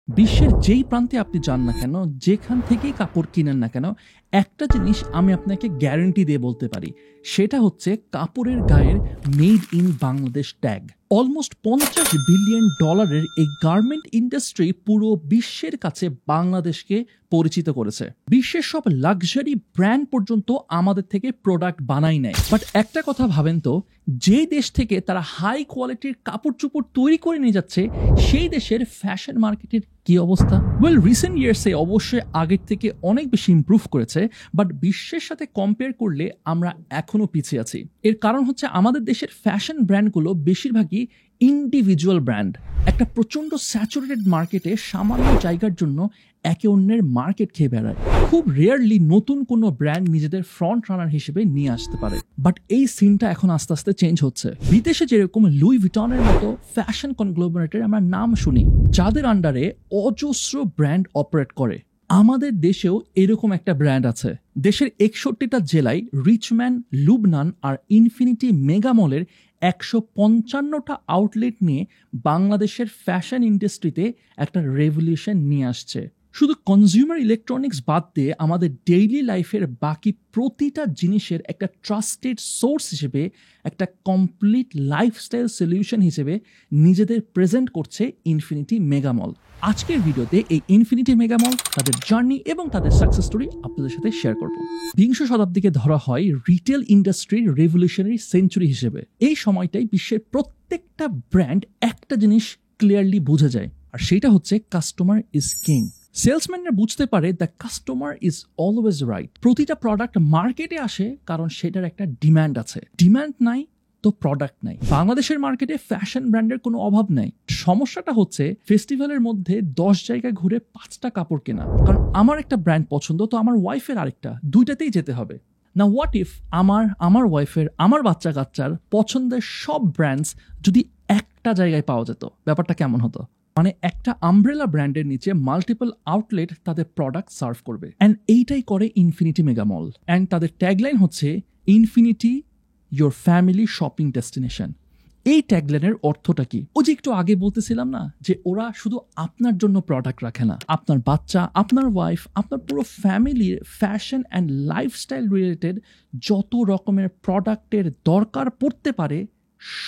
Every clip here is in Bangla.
বিশ্বের যেই প্রান্তে আপনি যান না কেন, যেখান থেকেই কাপড় কিনেন না কেন, একটা জিনিস আমি আপনাকে গ্যারান্টি দিয়ে বলতে পারি, সেটা হচ্ছে কাপড়ের গায়ের made in Bangladesh tag. Almost $50 billion এই গার্মেন্ট ইন্ডাস্ট্রি পুরো বিশ্বের কাছে বাংলাদেশকে পরিচিত করেছে। বিশ্বের সব লাক্সারি ব্র্যান্ড পর্যন্ত আমাদের থেকে প্রোডাক্ট বানাই নেয়। বাট একটা কথা ভাবেন তো, যে দেশ থেকে তারা হাই কোয়ালিটির কাপড় চোপড় তৈরি করে নিয়ে যাচ্ছে, সেই দেশের ফ্যাশন মার্কেটের কি অবস্থা? ওয়েল, রিসেন্ট ইয়ার্সে অবশ্যই আগের থেকে অনেক বেশি ইমপ্রুভ করেছে, বাট বিশ্বের সাথে কম্পেয়ার করলে আমরা এখনো পিছিয়ে আছি। এর কারণ হচ্ছে আমাদের দেশের ফ্যাশন ব্র্যান্ডগুলো বেশিরভাগই ইন্ডিভিজুয়াল ব্র্যান্ড। একটা প্রচন্ড স্যাচুরেটেড মার্কেটে সামান্য জায়গার জন্য একে অন্যের মার্কেট খেয়ে বেড়ায়। খুব রেয়ারলি নতুন কোনো ব্র্যান্ড নিজেদের ফ্রন্ট রানার হিসেবে নিয়ে আসতে পারে। বাট এই সিনটা এখন আস্তে আস্তে চেঞ্জ হচ্ছে। বিদেশে যেরকম লুই ভিটনের মতো ফ্যাশন কনগ্লোমারেটের আমরা নাম শুনি, যাদের আন্ডারে অজস্র ব্র্যান্ড অপারেট করে, আমাদের দেশেও এরকম একটা ব্র্যান্ড আছে। দেশের 61টা জেলায় রিচম্যান, লুবনান আর ইনফিনিটি মেগামলের 155টা আউটলেট নিয়ে বাংলাদেশের ফ্যাশন ইন্ডাস্ট্রিতে একটা রেভলিউশন নিয়ে আসছে। শুধু কনজিউমার ইলেকট্রনিক্স বাদ দিয়ে আমাদের ডেইলি লাইফের বাকি প্রতিটা জিনিসের একটা ট্রাস্টেড সোর্স হিসেবে, একটা কমপ্লিট লাইফস্টাইল সলিউশন হিসেবে নিজেদের প্রেজেন্ট করছে ইনফিনিটি মেগামল। আজকের ভিডিওতে এই ইনফিনিটি মেগামল, তাদের জার্নি এবং তাদের সাকসেস স্টোরি আপনাদের সাথে শেয়ার করব। বিংশ শতাব্দীকে ধরা হয় রিটেল ইন্ডাস্ট্রির রেভলিউশনারি সেঞ্চুরি হিসেবে। এই সময়টাই বিশ্বের প্রত্যেকটা ব্র্যান্ড একটা জিনিস ক্লিয়ারলি বুঝে যায়, আর সেটা হচ্ছে কাস্টমার ইজ কিং। সেলসম্যানরা বুঝতে পারে the customer is always right. প্রতিটা প্রোডাক্ট মার্কেটে আসে কারণ সেটার একটা ডিম্যান্ড আছে। ডিম্যান্ড নাই তো প্রোডাক্ট নাই। বাংলাদেশের মার্কেটে ফ্যাশন ব্র্যান্ডের কোনো অভাব নাই। সমস্যাটা হচ্ছে ফেস্টিভ্যালের মধ্যে 10 জায়গায় ঘুরে 5টা কাপড় কেনা। কারণ আমার একটা ব্র্যান্ড পছন্দ, তো আমার ওয়াইফের আরেকটা, দুইটাতেই যেতে হবে না। হোয়াট ইফ আমার ওয়াইফের, আমার বাচ্চা কাচ্চার পছন্দের সব ব্র্যান্ডস যদি একটা জায়গায় পাওয়া যেত, ব্যাপারটা কেমন হতো? মানে একটা আমব্রেলা ব্র্যান্ডের নিচে মাল্টিপল আউটলেট তাদের প্রোডাক্ট সার্ভ করবে। অ্যান্ড এইটাই করে ইনফিনিটি মেগামল। অ্যান্ড তাদের ট্যাগলাইন হচ্ছে infinity, your family shopping destination. এই ট্যাগলাইনের অর্থটা কি? ও যে একটু আগে বলতেছিলাম না, যে ওরা শুধু আপনার জন্য প্রোডাক্ট রাখে না, আপনার বাচ্চা, আপনার ওয়াইফ, আপনার পুরো ফ্যামিলির ফ্যাশন অ্যান্ড লাইফস্টাইল রিলেটেড যত রকমের প্রোডাক্টের দরকার পড়তে পারে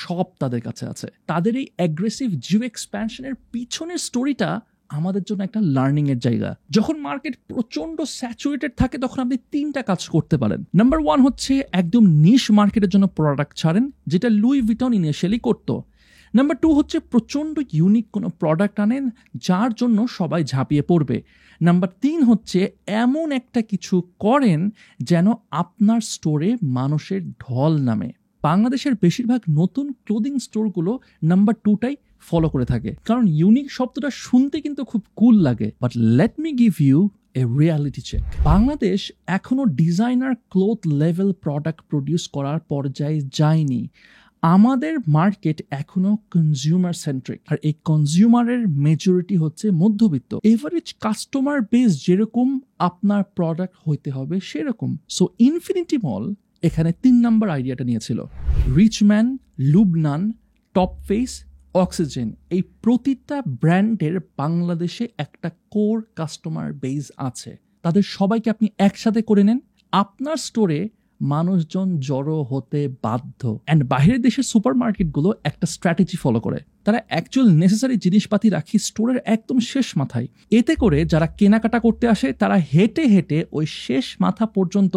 সব তাদের কাছে আছে। তাদের এই অ্যাগ্রেসিভ জিও এক্সপ্যানশনের পিছনের স্টোরিটা আমাদের জন্য একটা লার্নিং এর জায়গা। যখন মার্কেট প্রচন্ড স্যাচুরেটেড থাকে, তখন আপনি 3টা কাজ করতে পারেন। নাম্বার 1 হচ্ছে একদম নিশ মার্কেটের জন্য প্রোডাক্ট ছাড়েন, যেটা লুই ভিটন ইনিশিয়ালি করতো। নাম্বার 2 হচ্ছে প্রচন্ড ইউনিক কোনো প্রোডাক্ট আনেন যার জন্য সবাই ঝাঁপিয়ে পড়বে। নাম্বার 3 হচ্ছে এমন একটা কিছু করেন যেন আপনার স্টোরে মানুষের ঢল নামে। বাংলাদেশের বেশিরভাগ নতুন ক্লোদিং স্টোরগুলো নাম্বার 2টাই ফলো করে থাকে, কারণ ইউনিক শব্দটা শুনতে কিন্তু খুব কুল লাগে। But let me give you a reality check. Bangladesh এখনো designer cloth level product produce করার পর্যায়ে যায়নি। আমাদের মার্কেট এখনো কনজিউমার সেন্ট্রিক, আর এই কনজিউমারের মেজরিটি হচ্ছে মধ্যবিত্ত। এভারেজ কাস্টমার বেস যেরকম, আপনার প্রোডাক্ট হইতে হবে সেরকম। সো ইনফিনিটি মল এখানে 3 নম্বর আইডিয়াটা নিয়েছিল। Richman, Lubnan, top face, oxygen, এই প্রতিটা ব্র্যান্ডের বাংলাদেশে একটা কোর কাস্টমার বেস আছে। তাদের সবাইকে আপনি একসাথে করে নেন, আপনার স্টোরে মানুষজন জড়ো হতে বাধ্য। অ্যান্ড বাইরের দেশের সুপার মার্কেটগুলো একটা স্ট্র্যাটেজি ফলো করে, তারা অ্যাকচুয়াল নেসেসারি জিনিসপাতি রাখি স্টোরের একদম শেষ মাথায়। এতে করে যারা কেনাকাটা করতে আসে, তারা হেঁটে হেঁটে ওই শেষ মাথা পর্যন্ত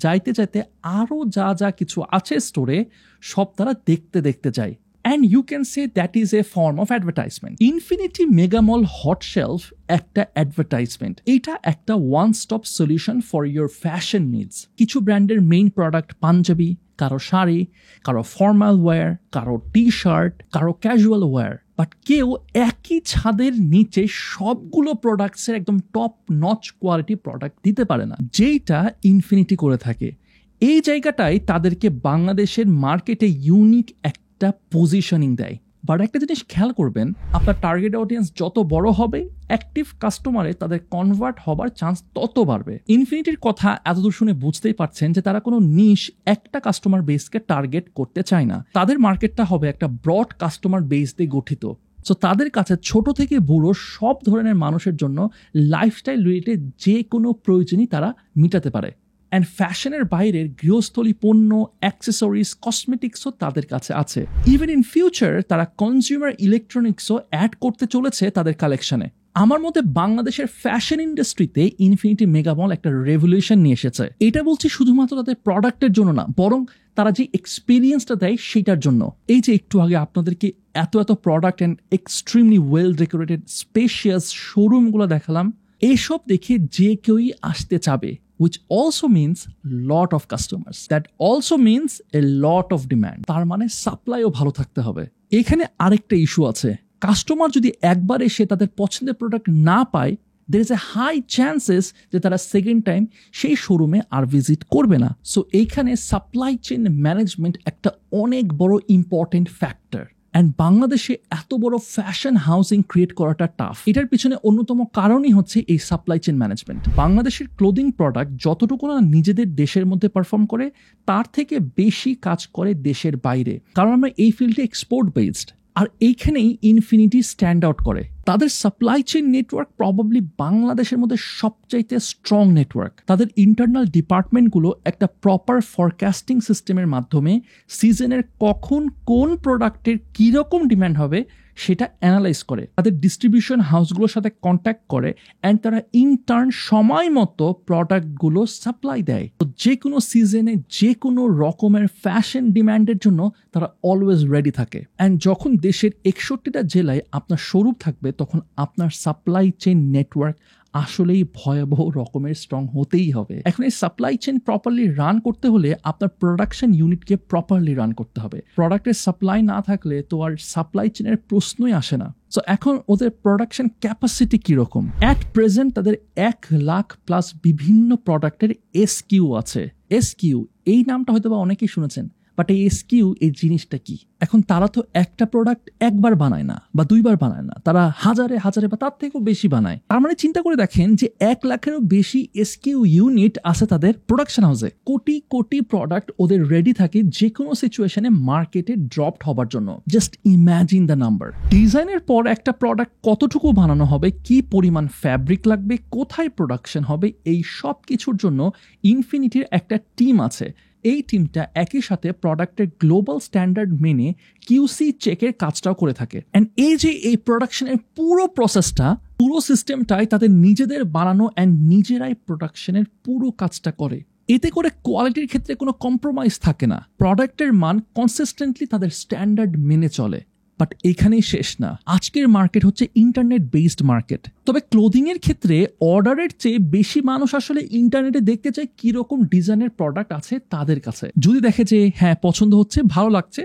যাইতে যাইতে আরও যা যা কিছু আছে স্টোরে সব তারা দেখতে দেখতে যায়। And you can say that is a form of advertisement. Infinity Megamall Hot Shelf একটা অ্যাডভার্টাইজমেন্ট। এটা একটা one stop solution for your fashion needs. কিছু ব্র্যান্ডের মেইন প্রোডাক্ট পাঞ্জাবি, কারো শাড়ি, কারো ফর্মাল ওয়্যার, কারো টি শার্ট, কারো ক্যাজুয়াল ওয়্যার। বাট কেউ একই ছাদের নিচে সবগুলো প্রোডাক্টসের একদম টপ নচ কোয়ালিটি প্রোডাক্ট দিতে পারে না, যেইটা ইনফিনিটি করে থাকে। এই জায়গাটাই তাদেরকে বাংলাদেশের মার্কেটে ইউনিক একটা পজিশনিং দেয়। বাট একটা জিনিস খেয়াল করবেন, আপনার টার্গেট অডিয়েন্স যত বড় হবে, অ্যাক্টিভ কাস্টমারে তাদের কনভার্ট হবার চান্স তত বাড়বে। ইনফিনিটির কথা এতদূর শুনে বুঝতেই পারছেন যে তারা কোনো নিশ একটা কাস্টমার বেসকে টার্গেট করতে চায় না। তাদের মার্কেটটা হবে একটা ব্রড কাস্টমার বেস দিয়ে গঠিত। সো তাদের কাছে ছোট থেকে বুড়ো সব ধরনের মানুষের জন্য লাইফস্টাইল রিলেটেড যে কোনো প্রয়োজনই তারা মিটাতে পারে। অ্যান্ড ফ্যাশনের বাইরের গৃহস্থলী পণ্য, অ্যাক্সেসরিজ, কসমেটিক্সও তাদের কাছে আছে। ইভেন ইন ফিউচার তারা কনজিউমার ইলেকট্রনিক্সও অ্যাড করতে চলেছে তাদের কালেকশনে। আমার মতে বাংলাদেশের ফ্যাশন ইন্ডাস্ট্রিতে ইনফিনিটি মেগামল একটা রেভলিউশন নিয়ে এসেছে। এটা বলছি শুধুমাত্র তাদের প্রোডাক্টের জন্য না, বরং তারা যে এক্সপিরিয়েন্সটা দেয় সেটার জন্য। এই যে একটু আগে আপনাদেরকে এত product and extremely well decorated spacious শোরুমগুলো দেখালাম, এসব দেখে যে কেউই আসতে চাবে, which also means lot of customers, that also means a lot of demand। তার মানে সাপ্লাইও ভালো থাকতে হবে। এখানে আরেকটা ইস্যু আছে, কাস্টমার যদি একবার এসে তাদের পছন্দের প্রোডাক্ট না পায়, there is a high chances যে তারা সেকেন্ড টাইম সেই শোরুমে আর ভিজিট করবে না। সো এইখানে সাপ্লাই চেইন ম্যানেজমেন্ট একটা অনেক বড় ইম্পর্টেন্ট ফ্যাক্টর। অ্যান্ড বাংলাদেশে এত বড় ফ্যাশন হাউসিং ক্রিয়েট করাটা টাফ। এটার পিছনে অন্যতম কারণই হচ্ছে এই সাপ্লাই চেইন ম্যানেজমেন্ট। বাংলাদেশের ক্লোদিং প্রোডাক্ট যতটুকু না নিজেদের দেশের মধ্যে পারফর্ম করে, তার থেকে বেশি কাজ করে দেশের বাইরে, কারণ আমরা এই ফিল্ডে এক্সপোর্ট বেসড। আর এইখানেই ইনফিনিটি স্ট্যান্ড আউট করে। তাদের সাপ্লাই চেইন নেটওয়ার্ক প্রবাবলি বাংলাদেশের মধ্যে সবচাইতে স্ট্রং নেটওয়ার্ক। তাদের ইন্টারনাল ডিপার্টমেন্টগুলো একটা প্রপার ফরকাস্টিং সিস্টেমের মাধ্যমে সিজনের কখন কোন প্রোডাক্টের কীরকম ডিমান্ড হবে সেটা অ্যানালাইজ করে, তাদের ডিস্ট্রিবিউশন হাউসগুলোর সাথে কন্ট্যাক্ট করে, অ্যান্ড তারা ইনটার্ন সময় মতো প্রোডাক্টগুলো সাপ্লাই দেয়। তো যে কোনো সিজনে যে কোনো রকমের ফ্যাশন ডিমান্ডের জন্য তারা অলওয়েজ রেডি থাকে। অ্যান্ড যখন দেশের 61টা জেলায় আপনার শোরুম থাকবে, তখন আপনার সাপ্লাই চেইন নেটওয়ার্ক আসলেই ভয়াবহ রকমের স্ট্রং হতেই হবে। এখন এই সাপ্লাই চেইন প্রপারলি রান করতে হলে আপনার প্রোডাকশন ইউনিটকে প্রপারলি রান করতে হবে। প্রোডাক্টের সাপ্লাই না থাকলে তো আর সাপ্লাই চেইনের প্রশ্নই আসে না। সো এখন ওদের প্রোডাকশন ক্যাপাসিটি কিরকম? অ্যাট প্রেজেন্ট তাদের 1,00,000+ বিভিন্ন প্রোডাক্টের SKU আছে। SKU এই নামটা হয়তো বা অনেকেই শুনেছেন, বাট এই SKU এই জিনিসটা কি? এখন তারা তো একটা প্রোডাক্ট একবার বানায় না বা দুইবার বানায় না, তারা হাজারে বা তার থেকেও বেশি বানায়। তার মানে চিন্তা করে দেখেন যে 1,00,000-এরও বেশি SKU ইউনিট আছে তাদের প্রোডাকশন হাউসে। কোটি কোটি প্রোডাক্ট ওদের রেডি থাকে যে কোনো সিচুয়েশনে মার্কেটে ড্রপড হবার জন্য। Just imagine the number. ডিজাইনের পর একটা প্রোডাক্ট কতটুকু বানানো হবে, কি পরিমাণ ফ্যাব্রিক লাগবে, কোথায় প্রোডাকশন হবে, এই সব কিছুর জন্য ইনফিনিটির একটা টিম আছে। এই টিমটা একই সাথে প্রোডাক্টের গ্লোবাল স্ট্যান্ডার্ড মেনে QC চেকের কাজটাও করে থাকে। অ্যান্ড এই যে এই প্রোডাকশনের পুরো প্রসেসটা, পুরো সিস্টেমটাই তাদের নিজেদের বানানো অ্যান্ড নিজেরাই প্রোডাকশনের পুরো কাজটা করে। এতে করে কোয়ালিটির ক্ষেত্রে কোনো কম্প্রোমাইজ থাকে না, প্রোডাক্টের মান কনসিস্টেন্টলি তাদের স্ট্যান্ডার্ড মেনে চলে। বাট এখানেই শেষ না, আজকের মার্কেট হচ্ছে ইন্টারনেট বেসড মার্কেট। তবে ক্লোদিং এর ক্ষেত্রে অর্ডারের চেয়ে বেশি মানুষ আসলে ইন্টারনেটে দেখতে চায় কিরকম ডিজাইনের প্রোডাক্ট আছে তাদের কাছে। যদি দেখে যে হ্যাঁ পছন্দ হচ্ছে, ভালো লাগছে,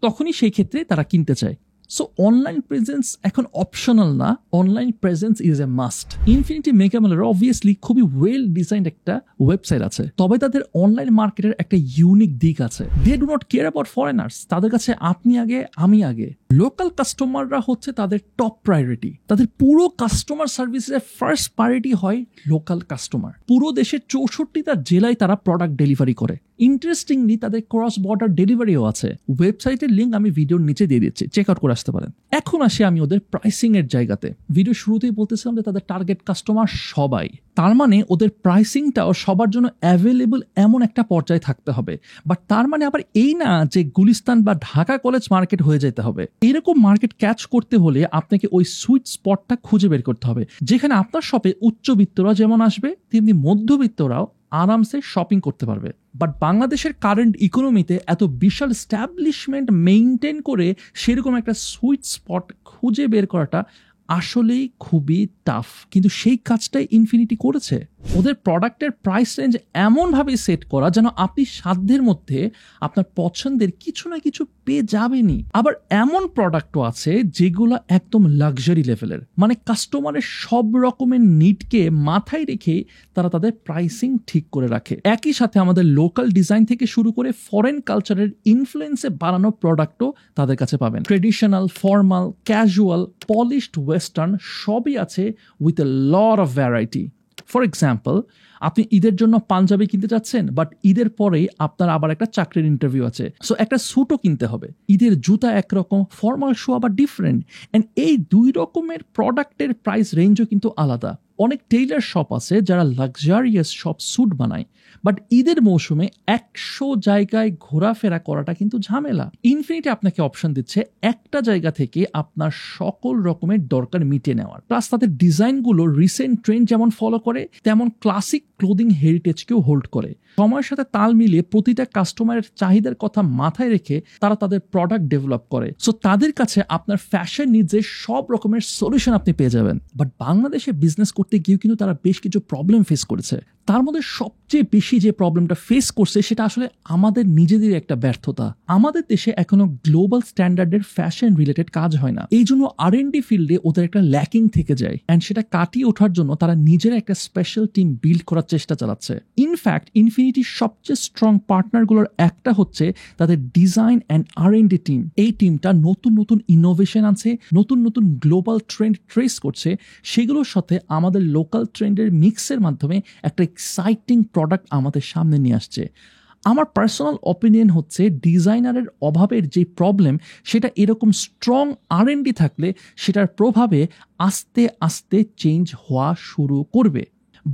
তখনই সেই ক্ষেত্রে তারা কিনতে চায়। সো অনলাইন প্রেজেন্স এখন অপশনাল না, online presence is a must. Infinity মেগামলের অবভিয়াসলি খুবই ওয়েল ডিজাইন্ড একটা ওয়েবসাইট আছে, তবে তাদের অনলাইন মার্কেটের একটা ইউনিক দিক আছে। They do not care about foreigners. তাদের কাছে আপনি আগে, আমি আগে। লোকাল কাস্টমাররা হচ্ছে তাদের টপ প্রায়োরিটি। তাদের পুরো কাস্টমার সার্ভিসের ফার্স্ট প্রায়োরিটি হয় লোকাল কাস্টমার। পুরো দেশের 64টা জেলায় তারা প্রোডাক্ট ডেলিভারি করে। ইন্টারেস্টিংলি তাদের ক্রস বর্ডার ডেলিভারিও আছে। ওয়েবসাইটের লিঙ্ক আমি ভিডিওর নিচে দিয়ে দিচ্ছি, চেক আউট করে আসতে পারেন। এখন আসি আমি ওদের প্রাইসিং এর জায়গাতে। ভিডিও শুরুতেই বলতেছিলাম যে তাদের টার্গেট কাস্টমার সবাই, তার মানে ওদের প্রাইসিংটাও সবার জন্য অ্যাভেলেবল এমন একটা পর্যায়ে থাকতে হবে। বাট তার মানে আবার এই না যে গুলিস্তান বা ঢাকা কলেজ মার্কেট হয়ে যেতে হবে। এরকম মার্কেট ক্যাচ করতে হলে আপনাকে ওই সুইট স্পটটা খুঁজে বের করতে হবে, যেখানে আপনার শপে উচ্চবিত্তরা যেমন আসবে, তেমনি মধ্যবিত্তরাও আরামসে শপিং করতে পারবে। বাট বাংলাদেশের কারেন্ট ইকোনমিতে এত বিশাল স্ট্যাবলিশমেন্ট মেইনটেইন করে সেরকম একটা সুইট স্পট খুঁজে বের করাটা আসলেই খুবই টাফ। কিন্তু সেই কাজটাই ইনফিনিটি করেছে। ওদের প্রোডাক্টের প্রাইস রেঞ্জ এমনভাবে সেট করা যেন আপনি সাধ্যের মধ্যে আপনার পছন্দের কিছু না কিছু পেয়ে যাবেনই। আবার এমন প্রোডাক্টও আছে যেগুলো একদম লাক্সারি লেভেলের, মানে কাস্টমারের সব রকমের নিডকে মাথায় রেখে তারা তাদের প্রাইসিং ঠিক করে রাখে। একই সাথে আমাদের লোকাল ডিজাইন থেকে শুরু করে ফরেন কালচারের ইনফ্লুয়েন্সে বানানো প্রোডাক্টও তাদের কাছে পাবেন। Traditional, formal, casual, polished, western সবই আছে with a lot of variety. For example, আপনি ঈদের জন্য পাঞ্জাবি কিনতে যাচ্ছেন, বাট ঈদের পরেই আপনার আবার একটা চাকরির ইন্টারভিউ আছে, সো একটা স্যুটও কিনতে হবে। ঈদের জুতা একরকম, ফর্মাল শু আবার ডিফারেন্ট, অ্যান্ড এই দুই রকমের প্রোডাক্টের প্রাইস রেঞ্জও কিন্তু আলাদা। অনেক টেইলার শপ আছে যারা লাক্সারিয়াস সব স্যুট বানায়, বাট ঈদের মৌসুমে 100 জায়গায় ঘোরাফেরা করাটা কিন্তু ঝামেলা। ইনফিনিটি আপনাকে অপশন দিচ্ছে একটা জায়গা থেকে আপনার সকল রকমের দরকার মিটিয়ে নেওয়ার, প্লাস তাদের ডিজাইনগুলো রিসেন্ট ট্রেন্ড যেমন ফলো করে তেমন ক্লাসিক ক্লোদিং হেরিটেজকেও হোল্ড করে। সময়ের সাথে তাল মিলিয়ে প্রতিটা কাস্টমারের চাহিদার কথা মাথায় রেখে তারা তাদের প্রোডাক্ট ডেভেলপ করে। সো তাদের কাছে আপনার ফ্যাশন নিডসের সব রকমের সলিউশন আপনি পেয়ে যাবেন। বাট বাংলাদেশে বিজনেস করতে গিয়েও কিন্তু তারা বেশ কিছু প্রবলেম ফেস করেছে। তার মধ্যে সবচেয়ে বেশি যে প্রবলেমটা ফেস করছে সেটা আসলে আমাদের নিজেদের একটা ব্যর্থতা। আমাদের দেশে এখনো গ্লোবাল স্ট্যান্ডার্ডের ফ্যাশন রিলেটেড কাজ হয় না, এই জন্য R&D ফিল্ডে ওদের একটা ল্যাকিং থেকে যায়, অ্যান্ড সেটা কাটিয়ে ওঠার জন্য তারা নিজেরা একটা স্পেশাল টিম বিল্ড করার চেষ্টা চালাচ্ছে। ইনফ্যাক্ট ইনফিনিটির সবচেয়ে স্ট্রং পার্টনারগুলোর একটা হচ্ছে তাদের ডিজাইন অ্যান্ড R&D টিম। এই টিমটা নতুন নতুন ইনোভেশন আনছে, নতুন নতুন গ্লোবাল ট্রেন্ড ট্রেস করছে, সেগুলোর সাথে আমাদের লোকাল ট্রেন্ডের মিক্সের মাধ্যমে একটা এক্সাইটিং প্রোডাক্ট আমাদের সামনে নিয়ে আসছে। আমার পার্সোনাল অপিনিয়ন হচ্ছে ডিজাইনারের অভাবের যে প্রবলেম সেটা এরকম স্ট্রং R&D থাকলে সেটার প্রভাবে আস্তে আস্তে চেঞ্জ হওয়া শুরু করবে।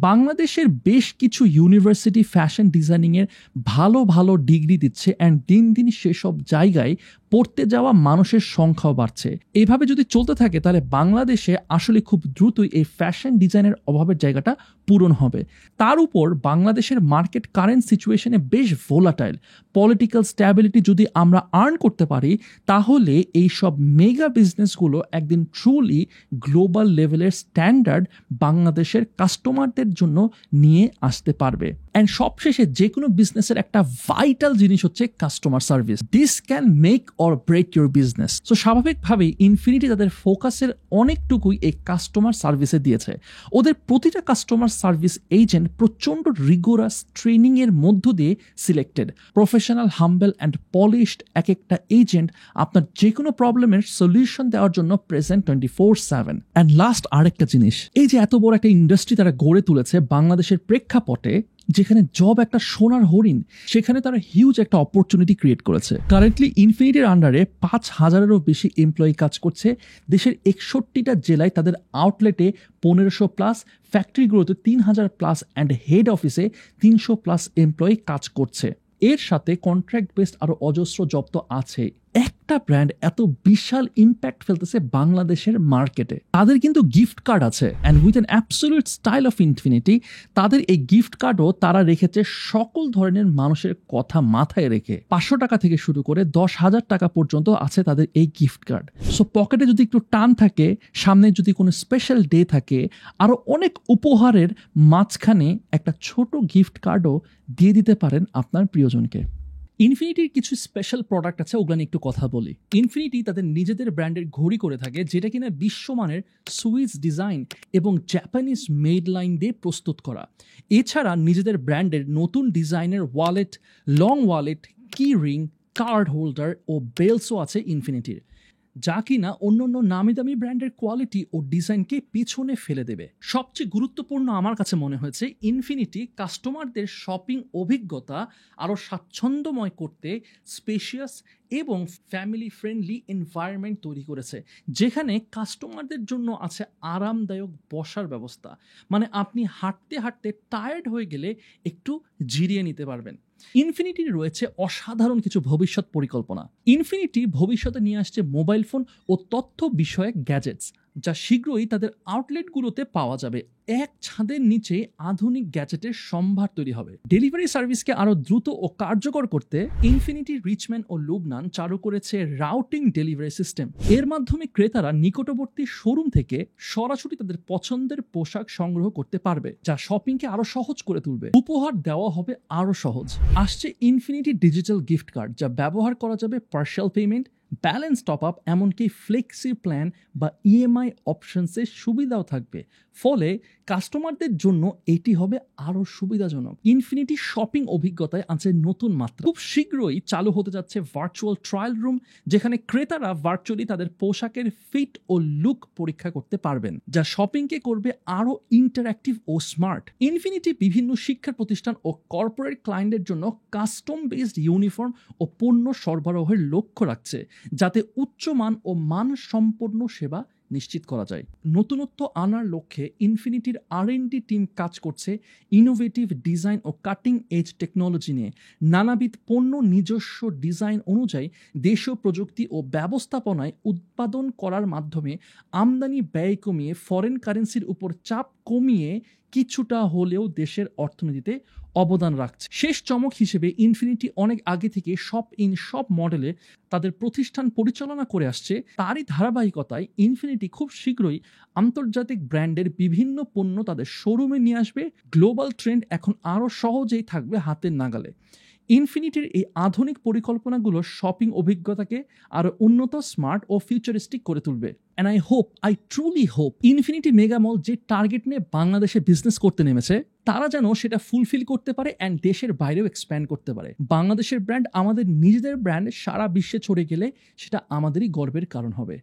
বাংলাদেশের বেশ কিছু ইউনিভার্সিটি ফ্যাশন ডিজাইনিংয়ের ভালো ভালো ডিগ্রি দিচ্ছে, অ্যান্ড দিন দিন সেসব জায়গায় পড়তে যাওয়া মানুষের সংখ্যাও বাড়ছে। এভাবে যদি চলতে থাকে তাহলে বাংলাদেশে আসলে খুব দ্রুতই এই ফ্যাশন ডিজাইনের অভাবের জায়গাটা পূরণ হবে। তার উপর বাংলাদেশের মার্কেট কারেন্ট সিচুয়েশনে বেশ ভোলাটাইল। পলিটিক্যাল স্ট্যাবিলিটি যদি আমরা আর্ন করতে পারি তাহলে এই সব মেগা বিজনেসগুলো একদিন ট্রুলি গ্লোবাল লেভেলের স্ট্যান্ডার্ড বাংলাদেশের কাস্টমারদের জন্য নিয়ে আসতে পারবে। অ্যান্ড সবশেষে যে কোনো বিজনেসের একটা ভাইটাল জিনিস হচ্ছে customer service. This can make or break your business. So স্বাভাবিকভাবেই ইনফিনিটি তাদের ফোকাসের অনেকটুকুই এই কাস্টমার সার্ভিসে দিয়েছে। ওদের প্রতিটা কাস্টমার সার্ভিস এজেন্ট প্রচণ্ড রিগোরাস ট্রেনিংয়ের মধ্য দিয়ে selected, professional, humble and polished. এক একটা এজেন্ট আপনার যে কোনো প্রবলেমের সলিউশন দেওয়ার জন্য প্রেজেন্ট 24/7। অ্যান্ড লাস্ট আরেকটা জিনিস, এই যে এত বড় একটা ইন্ডাস্ট্রি তারা গড়ে তুলেছে বাংলাদেশের প্রেক্ষাপটে, যেখানে জব একটা সোনার হরিণ, সেখানে তারা হিউজ একটা অপরচুনিটি ক্রিয়েট করেছে। কারেন্টলি ইনফিনিটির আন্ডারে 5,000-এরও বেশি এমপ্লয়ি কাজ করছে। দেশের 61টা জেলায় তাদের আউটলেটে 1500+, ফ্যাক্টরিগুলোতে 3000+, অ্যান্ড হেড অফিসে 300+ এমপ্লয়ি কাজ করছে। এর সাথে কন্ট্রাক্ট বেসড আরো অজস্র জব তো আছে। একটা ব্র্যান্ড এত বিশাল ইম্প্যাক্ট ফেলতেছে বাংলাদেশের মার্কেটে, তাদের কিন্তু গিফট কার্ড আছে, and with an absolute style of infinity তাদের এই গিফট কার্ডও তারা রেখেছে সকল ধরনের মানুষের কথা মাথায় রেখে। 500 টাকা থেকে শুরু করে 10,000 টাকা পর্যন্ত আছে তাদের এই গিফট কার্ড। সো পকেটে যদি একটু টান থাকে, সামনে যদি কোনো স্পেশাল ডে থাকে, আরো অনেক উপহারের মাঝখানে একটা ছোট গিফট কার্ডও দিয়ে দিতে পারেন আপনার প্রিয়জনকে। ইনফিনিটির কিছু স্পেশাল প্রোডাক্ট আছে, ওগুলো নিয়ে একটু কথা বলি। ইনফিনিটি তাদের নিজেদের ব্র্যান্ডের ঘড়ি করে থাকে, যেটা কিনা বিশ্বমানের সুইস ডিজাইন এবং জাপানিজ মেড লাইন দিয়ে প্রস্তুত করা। এছাড়া নিজেদের ব্র্যান্ডের নতুন ডিজাইনের ওয়ালেট, লং ওয়ালেট, কি রিং, কার্ড হোল্ডার ও বেলসও আছে ইনফিনিটির, যা কিনা অন্যান্য নামি দামি ব্র্যান্ডের কোয়ালিটি ও ডিজাইনকে পিছনে ফেলে দেবে। সবচেয়ে গুরুত্বপূর্ণ আমার কাছে মনে হয়েছে ইনফিনিটি কাস্টমারদের শপিং অভিজ্ঞতা আরও স্বাচ্ছন্দ্যময় করতে স্পেশিয়াস এবং ফ্যামিলি ফ্রেন্ডলি এনভায়রনমেন্ট তৈরি করেছে, যেখানে কাস্টমারদের জন্য আছে আরামদায়ক বসার ব্যবস্থা। মানে আপনি হাঁটতে হাঁটতে টায়ার্ড হয়ে গেলে একটু জিরিয়ে নিতে পারবেন। ইনফিনিটির রয়েছে অসাধারণ কিছু ভবিষ্যৎ পরিকল্পনা। ইনফিনিটি ভবিষ্যতে নিয়ে আসছে মোবাইল ফোন ও তথ্য বিষয়ক গ্যাজেটস, যা শীঘ্রই তাদের আউটলেটগুলোতে পাওয়া যাবে। এক ছাদের নিচে আধুনিক গ্যাজেটের সম্ভার তৈরি হবে। ডেলিভারি সার্ভিসকে আরো দ্রুত ও কার্যকর করতে ইনফিনিটি রিচম্যান ও লুবনান চালু করেছে রাউটিং ডেলিভারি সিস্টেম। এর মাধ্যমে ক্রেতারা নিকটবর্তী শোরুম থেকে সরাসরি তাদের পছন্দের পোশাক সংগ্রহ করতে পারবে, যা শপিংকে আরো সহজ করে তুলবে। উপহার দেওয়া হবে আরো সহজ। আসছে ইনফিনিটি ডিজিটাল গিফট কার্ড, যা ব্যবহার করা যাবে partial payment, balance top up, এমনকি ফ্লেক্সি প্ল্যান বা ইএমআই অপশনসের সুবিধাও থাকবে। ফলে কাস্টমারদের জন্য এটি হবে আরও সুবিধাজনক। ইনফিনিটি শপিং অভিজ্ঞতায় আছে নতুন মাত্রা। খুব শীঘ্রই চালু হতে যাচ্ছে ভার্চুয়াল ট্রায়াল রুম, যেখানে ক্রেতারা ভার্চুয়ালি তাদের পোশাকের ফিট ও লুক পরীক্ষা করতে পারবেন, যা শপিংকে করবে আরও ইন্টারঅ্যাক্টিভ ও স্মার্ট। ইনফিনিটি বিভিন্ন শিক্ষা প্রতিষ্ঠান ও কর্পোরেট ক্লায়েন্টের জন্য কাস্টম বেসড ইউনিফর্ম ও পণ্য সরবরাহের লক্ষ্য রাখছে, যাতে উচ্চমান ও মানসম্পন্ন সেবা নিশ্চিত করা যায়। নতুনত্ব আনার লক্ষ্যে ইনফিনিটির R&D টিম কাজ করছে ইনোভেটিভ ডিজাইন ও কাটিং এজ টেকনোলজি নিয়ে। নানাবিধ পণ্য নিজস্ব ডিজাইন অনুযায়ী দেশীয় প্রযুক্তি ও ব্যবস্থাপনায় উৎপাদন করার মাধ্যমে আমদানি ব্যয় কমিয়ে ফরেন কারেন্সির উপর চাপ কমিয়ে কিছুটা হলেও দেশের অর্থনীতিতে অবদান রাখছে। শেষ চমক হিসেবে ইনফিনিটি অনেক আগে থেকে শপ ইন শপ মডেলে তাদের প্রতিষ্ঠান পরিচালনা করে আসছে। তারই ধারাবাহিকতায় ইনফিনিটি খুব শীঘ্রই আন্তর্জাতিক ব্র্যান্ডের বিভিন্ন পণ্য তাদের শোরুমে নিয়ে আসবে। গ্লোবাল ট্রেন্ড এখন আরও সহজেই থাকবে হাতের নাগালে। ইনফিনিটির এই আধুনিক পরিকল্পনাগুলো শপিং অভিজ্ঞতাকে আরও উন্নত, স্মার্ট ও ফিউচারিস্টিক করে তুলবে। And I truly hope Infinity Mega Mall যে টার্গেট নিয়ে বাংলাদেশে বিজনেস করতে নেমেছে, তারা যেন সেটা ফুলফিল করতে পারে অ্যান্ড দেশের বাইরেও এক্সপ্যান্ড করতে পারে। বাংলাদেশের ব্র্যান্ড, আমাদের নিজেদের ব্র্যান্ড সারা বিশ্বে ছড়িয়ে গেলে সেটা আমাদেরই গর্বের কারণ হবে।